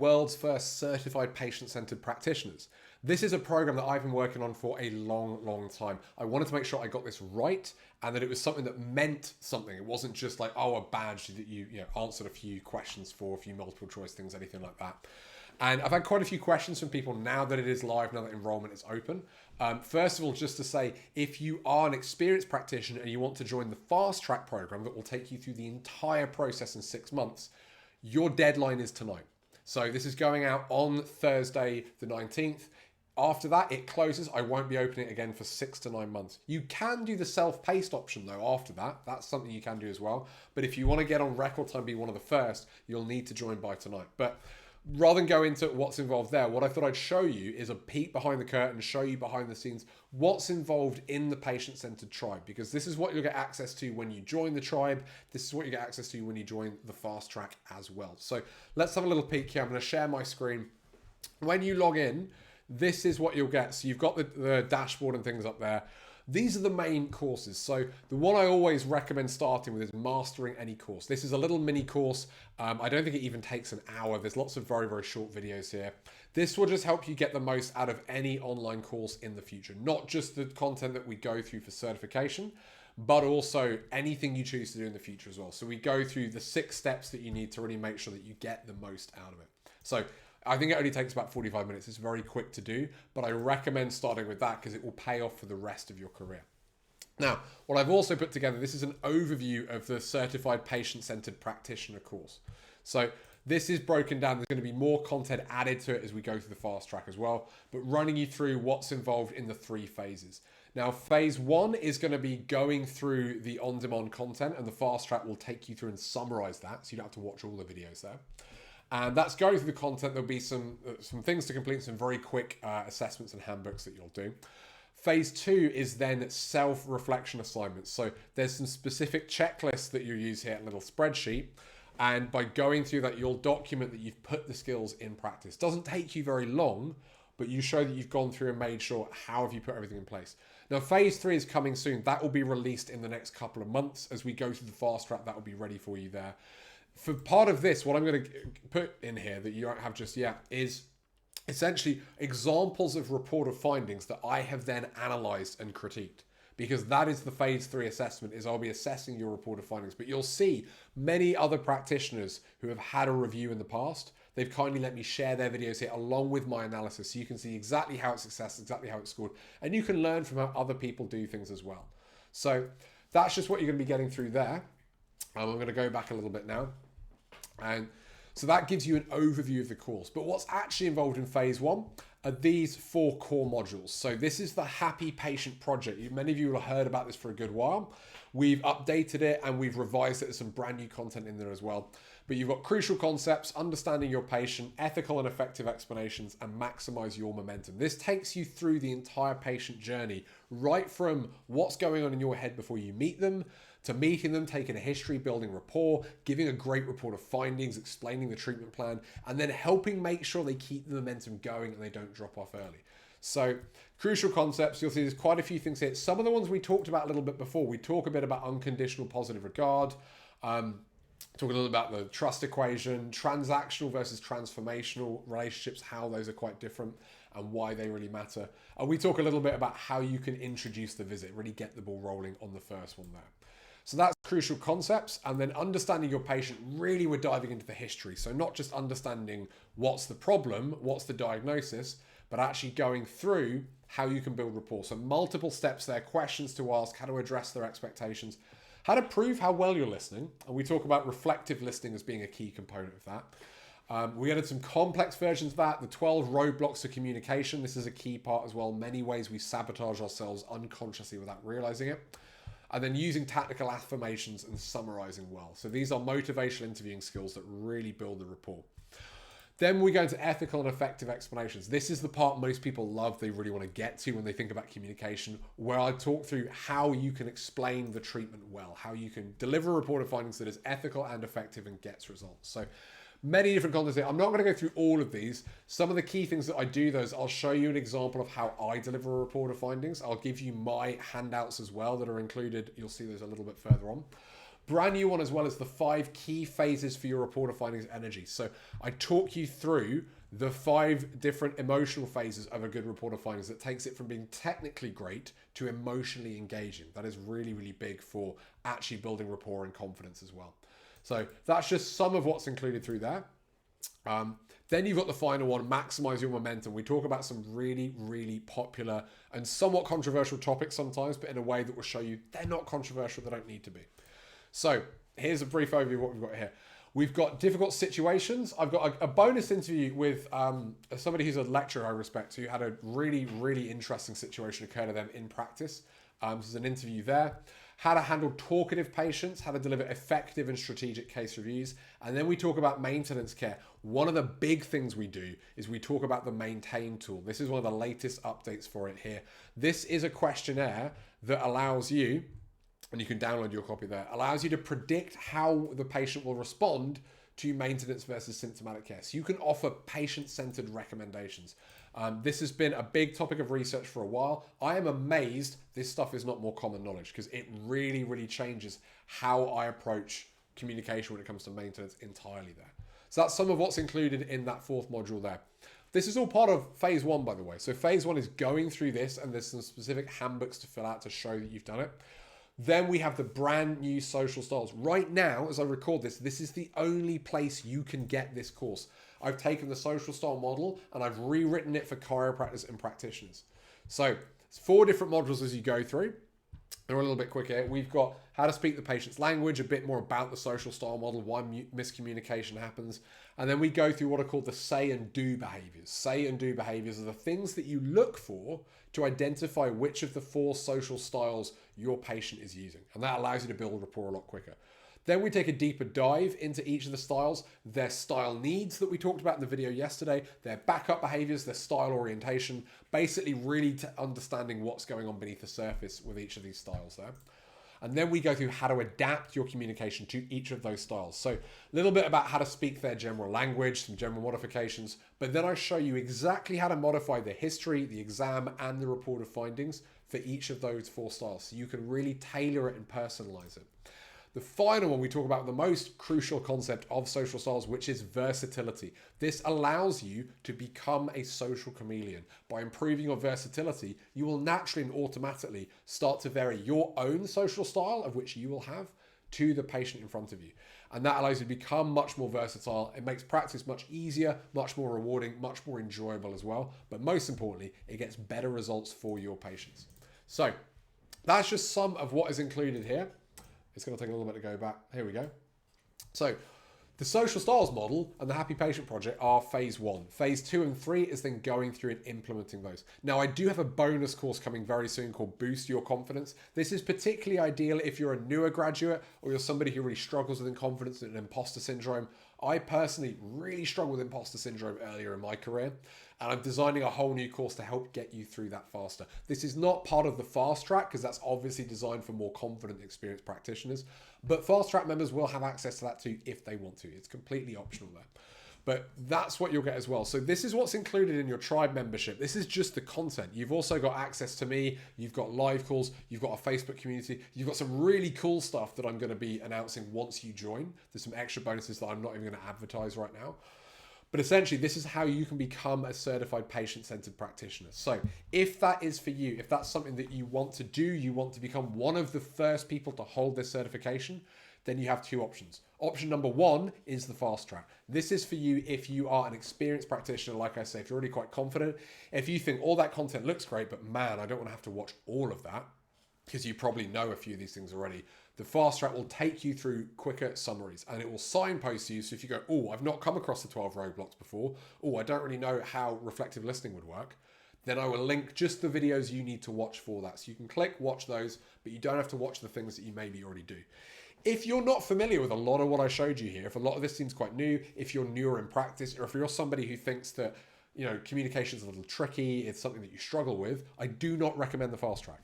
world's first certified patient-centered practitioners. This is a program that I've been working on for a long time. I wanted to make sure I got this right and that it was something that meant something. It wasn't just like, oh, a badge that you answered a few questions for, a few multiple choice things, anything like that. And I've had quite a few questions from people now that it is live, now that enrollment is open. First of all, just to say, if you are an experienced practitioner and you want to join the fast track program that will take you through the entire process in 6 months, your deadline is tonight. So this is going out on Thursday, the 19th. After that, it closes. I won't be opening it again for 6 to 9 months. You can do the self-paced option though after that. That's something you can do as well. But if you want to get on record time, be one of the first, you'll need to join by tonight. But rather than go into what's involved there, what I thought I'd show you is a peek behind the curtain, show you behind the scenes what's involved in the patient-centered tribe, because this is what you'll get access to when you join the tribe. This is what you get access to when you join the fast track as well. So let's have a little peek here. I'm going to share my screen. When you log in, this is what you'll get. So you've got the dashboard and things up there. These are the main courses. So the one I always recommend starting with is Mastering Any Course. This is a little mini course. I don't think it even takes an hour. There's lots of very short videos here. This will just help you get the most out of any online course in the future. Not just the content that we go through for certification, but also anything you choose to do in the future as well. So we go through the 6 steps that you need to really make sure that you get the most out of it. So I think it only takes about 45 minutes. It's very quick to do, but I recommend starting with that because it will pay off for the rest of your career. Now, what I've also put together, this is an overview of the Certified Patient-Centered Practitioner course. So this is broken down. There's going to be more content added to it as we go through the fast track as well, but running you through what's involved in the 3 phases. Now, phase 1 is going to be going through the on-demand content, and the fast track will take you through and summarize that, so you don't have to watch all the videos there. And that's going through the content. There'll be some things to complete, some very quick assessments and handbooks that you'll do. Phase 2 is then self-reflection assignments. So there's some specific checklists that you use here, a little spreadsheet. And by going through that, you'll document that you've put the skills in practice. Doesn't take you very long, but you show that you've gone through and made sure how have you put everything in place. Now, phase 3 is coming soon. That will be released in the next couple of months. As we go through the fast track, that will be ready for you there. For part of this, what I'm going to put in here that you don't have just yet is essentially examples of reported findings that I have then analyzed and critiqued, because that is the phase 3 assessment. Is I'll be assessing your reported findings, but you'll see many other practitioners who have had a review in the past. They've kindly let me share their videos here along with my analysis, so you can see exactly how it's assessed, exactly how it's scored, and you can learn from how other people do things as well. So that's just what you're going to be getting through there. I'm going to go back a little bit now. And so that gives you an overview of the course. But what's actually involved in phase 1 are these 4 core modules. So this is the Happy Patient Project. Many of you will have heard about this for a good while. We've updated it and we've revised it. There's some brand new content in there as well. But you've got crucial concepts, understanding your patient, ethical and effective explanations, and maximize your momentum. This takes you through the entire patient journey, right from what's going on in your head before you meet them, to meeting them, taking a history, building rapport, giving a great report of findings, explaining the treatment plan, and then helping make sure they keep the momentum going and they don't drop off early. So crucial concepts, you'll see there's quite a few things here. Some of the ones we talked about a little bit before. We talk a bit about unconditional positive regard, talk a little about the trust equation, transactional versus transformational relationships, how those are quite different and why they really matter. And we talk a little bit about how you can introduce the visit, really get the ball rolling on the first one there. So that's crucial concepts. And then understanding your patient, really we're diving into the history. So not just understanding what's the problem, what's the diagnosis, but actually going through how you can build rapport. So multiple steps there, questions to ask, how to address their expectations, how to prove how well you're listening. And we talk about reflective listening as being a key component of that. We added some complex versions of that, the 12 roadblocks to communication. This is a key part as well. Many ways we sabotage ourselves unconsciously without realizing it. And then using tactical affirmations and summarizing well. So these are motivational interviewing skills that really build the rapport. Then we go into ethical and effective explanations. This is the part most people love, they really want to get to when they think about communication, where I talk through how you can explain the treatment well, how you can deliver a report of findings that is ethical and effective and gets results. So many different concepts here. I'm not going to go through all of these. Some of the key things that I do, though, is I'll show you an example of how I deliver a report of findings. I'll give you my handouts as well that are included. You'll see those a little bit further on. Brand new one as well as the 5 key phases for your reporter findings energy. So I talk you through the 5 different emotional phases of a good reporter findings that takes it from being technically great to emotionally engaging. That is really, really big for actually building rapport and confidence as well. So that's just some of what's included through there. Then you've got the final one, maximize your momentum. We talk about some really, really popular and somewhat controversial topics sometimes, but in a way that will show you they're not controversial, they don't need to be. So here's a brief overview of what we've got here. We've got difficult situations. I've got a bonus interview with somebody who's a lecturer I respect, who had a really, really interesting situation occur to them in practice. This is an interview there. How to handle talkative patients, how to deliver effective and strategic case reviews. And then we talk about maintenance care. One of the big things we do is we talk about the Maintain tool. This is one of the latest updates for it here. This is a questionnaire that allows you, and you can download your copy there, allows you to predict how the patient will respond to maintenance versus symptomatic care. So you can offer patient-centered recommendations. This has been a big topic of research for a while. I am amazed this stuff is not more common knowledge because it really, really changes how I approach communication when it comes to maintenance entirely there. So that's some of what's included in that 4th module there. This is all part of phase 1, by the way. So phase 1 is going through this, and there's some specific handbooks to fill out to show that you've done it. Then we have the brand new social styles. Right now, as I record this, this is the only place you can get this course. I've taken the social style model and I've rewritten it for chiropractors and practitioners. So it's 4 different modules as you go through. They're a little bit quicker. We've got how to speak the patient's language, a bit more about the social style model, why miscommunication happens. And then we go through what are called the say and do behaviors. Say and do behaviors are the things that you look for to identify which of the 4 social styles your patient is using. And that allows you to build rapport a lot quicker. Then we take a deeper dive into each of the styles, their style needs that we talked about in the video yesterday, their backup behaviors, their style orientation, basically really understanding what's going on beneath the surface with each of these styles there. And then we go through how to adapt your communication to each of those styles. So a little bit about how to speak their general language, some general modifications, but then I show you exactly how to modify the history, the exam, and the reported findings for each of those 4 styles. So you can really tailor it and personalize it. The final one, we talk about the most crucial concept of social styles, which is versatility. This allows you to become a social chameleon. By improving your versatility, you will naturally and automatically start to vary your own social style, of which you will have, to the patient in front of you. And that allows you to become much more versatile. It makes practice much easier, much more rewarding, much more enjoyable as well. But most importantly, it gets better results for your patients. So that's just some of what is included here. It's going to take a little bit to go back. Here we go. So the social styles model and the Happy Patient Project are phase 1. Phase 2 and 3 is then going through and implementing those. Now, I do have a bonus course coming very soon called Boost Your Confidence. This is particularly ideal if you're a newer graduate or you're somebody who really struggles with confidence and imposter syndrome. I personally really struggled with imposter syndrome earlier in my career, and I'm designing a whole new course to help get you through that faster. This is not part of the fast track because that's obviously designed for more confident, experienced practitioners, but fast track members will have access to that too if they want to. It's completely optional there. But that's what you'll get as well. So this is what's included in your tribe membership. This is just the content. You've also got access to me. You've got live calls. You've got a Facebook community. You've got some really cool stuff that I'm going to be announcing once you join. There's some extra bonuses that I'm not even going to advertise right now. But essentially, this is how you can become a certified patient-centered practitioner. So if that is for you, if that's something that you want to do, you want to become one of the first people to hold this certification, then you have 2 options. Option number 1 is the fast track. This is for you if you are an experienced practitioner, like I say, if you're already quite confident. If you think all that content looks great, but man, I don't want to have to watch all of that, because you probably know a few of these things already. The fast track will take you through quicker summaries and it will signpost you. So if you go, oh, I've not come across the 12 roadblocks before. Oh, I don't really know how reflective listening would work. Then I will link just the videos you need to watch for that. So you can click, watch those, but you don't have to watch the things that you maybe already do. If you're not familiar with a lot of what I showed you here, if a lot of this seems quite new, if you're newer in practice, or if you're somebody who thinks that, you know, communication is a little tricky, it's something that you struggle with, I do not recommend the fast track.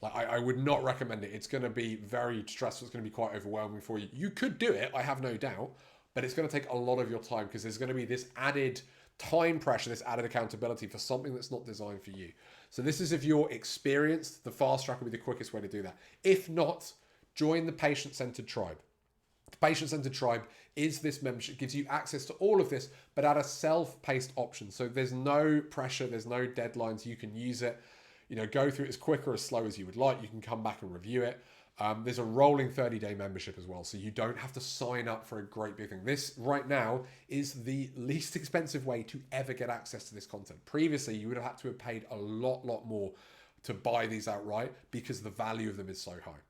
Like I would not recommend it. It's going to be very stressful. It's going to be quite overwhelming for you. You could do it, I have no doubt, but it's going to take a lot of your time because there's going to be this added time pressure, this added accountability for something that's not designed for you. So this is if you're experienced, the fast track will be the quickest way to do that. If not, join the Patient-Centered Tribe. The Patient-Centered Tribe is this membership, gives you access to all of this, but at a self-paced option. So there's no pressure, there's no deadlines. You can use it, go through it as quick or as slow as you would like. You can come back and review it. There's a rolling 30-day membership as well, so you don't have to sign up for a great big thing. This right now is the least expensive way to ever get access to this content. Previously, you would have had to have paid a lot more to buy these outright because the value of them is so high.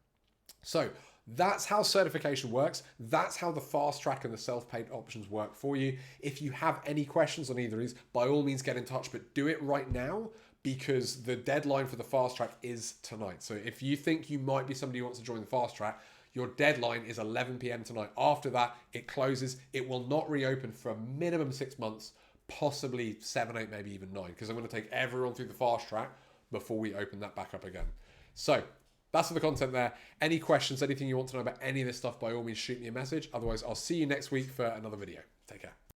So that's how certification works. That's how the fast track and the self-paid options work for you. If you have any questions on either of these, by all means get in touch, but do it right now because the deadline for the fast track is tonight. So if you think you might be somebody who wants to join the fast track, your deadline is 11 p.m. tonight. After that, it closes. It will not reopen for a minimum 6 months, possibly 7, 8, maybe even 9, because I'm going to take everyone through the fast track before we open that back up again. So that's all the content there. Any questions, anything you want to know about any of this stuff, by all means, shoot me a message. Otherwise, I'll see you next week for another video. Take care.